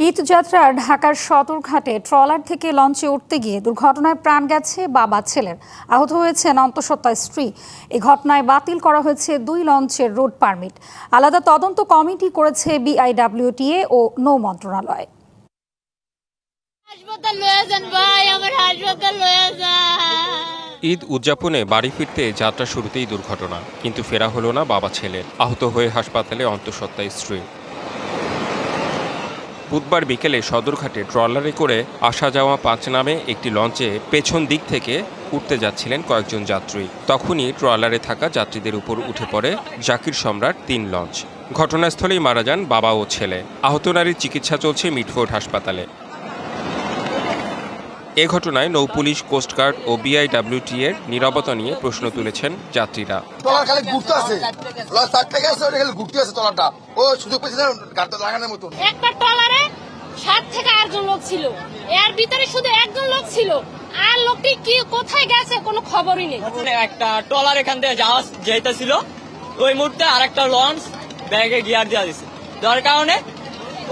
ঈদ যাত্রার ঢাকার সদরঘাটে ট্রলার থেকে লঞ্চে উঠতে গিয়ে দুর্ঘটনায় প্রাণ গেছে বাবা ছেলের, আহত হয়েছেন অন্তঃসত্ত্বা স্ত্রী। এই ঘটনায় বাতিল করা হয়েছে 2 লঞ্চের রুট পারমিট। আলাদা তদন্ত কমিটি করেছে বিআইডব্লিউটিএ ও নৌ মন্ত্রণালয়। ঈদ উদযাপনে বাড়ি ফিরতে যাত্রা শুরুতেই দুর্ঘটনা, কিন্তু ফেরা হলো না বাবা ছেলের। আহত হয়ে হাসপাতালে অন্তঃসত্ত্বা স্ত্রী। বুধবার বিকেলে সদরঘাটে ট্রলারে করে আসা যাওয়া 5 নামে একটি লঞ্চে পেছন দিক থেকে উঠতে যাচ্ছিলেন কয়েকজন যাত্রী। তখনই ট্রলারে থাকা যাত্রীদের উপর উঠে পড়ে জাকির সম্রাট 3 লঞ্চ। ঘটনাস্থলেই মারা যান বাবা ও ছেলে। আহত নারীর চিকিৎসা চলছে মিটফোর্ড হাসপাতালে। এ ঘটনায় নৌপুলিশ, কোস্টগার্ড ও বিআইডব্লিউটিএর নীরবতা নিয়ে প্রশ্ন তুলেছেন যাত্রীরা। একটা ট্রলারে 7 থেকে 8 জন লোক ছিল, এর ভিতরে শুধু একজন লোক ছিল, আর লোকটি কি কোথায় গেছে কোনো খবরই নেই। একটা ট্রলার এখান থেকে জাহাজ যাইতেছিল, ওই মুহূর্তে আরেকটা লঞ্চ ব্যাগে গিয়ার দিয়ে দিছে, যার কারণে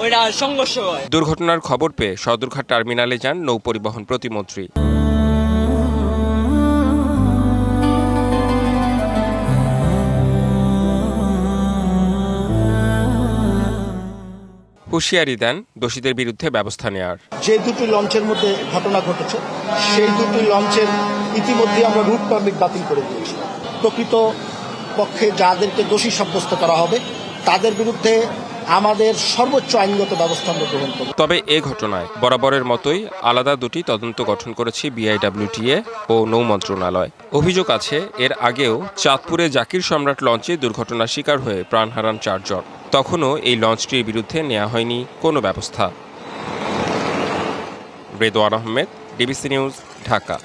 ওইটা সংঘর্ষ হয়। দুর্ঘটনার খবর পেয়ে সদরঘাট টার্মিনালে যান নৌ পরিবহন প্রতিমন্ত্রী। হুঁশিয়ারি দেন দোষীদের বিরুদ্ধে ব্যবস্থা নেওয়ার। যে 2টি লঞ্চের মধ্যে ঘটনা ঘটেছে, সেই 2টি লঞ্চের ইতিমধ্যে আমরা রুট পারমিট বাতিল করে দিয়েছি। প্রকৃত পক্ষে যাদেরকে দোষী সাব্যস্ত করা হবে তাদের বিরুদ্ধে আমাদের সর্বোচ্চ আইনগত ব্যবস্থা আমরা গ্রহণ করব। তবে এ ঘটনায় বরাবরের মতোই আলাদা 2টি তদন্ত গঠন করেছে বিআইডব্লিউটিএ ও নৌ মন্ত্রণালয়। অভিযোগ আছে, এর আগেও চাঁদপুরে জাকির সম্রাট লঞ্চে দুর্ঘটনার শিকার হয়ে প্রাণ হারান 4 জন। তখনও এই লঞ্চটির বিরুদ্ধে নেওয়া হয়নি কোনো ব্যবস্থা। Redwan Ahmed, DBC news, Dhaka.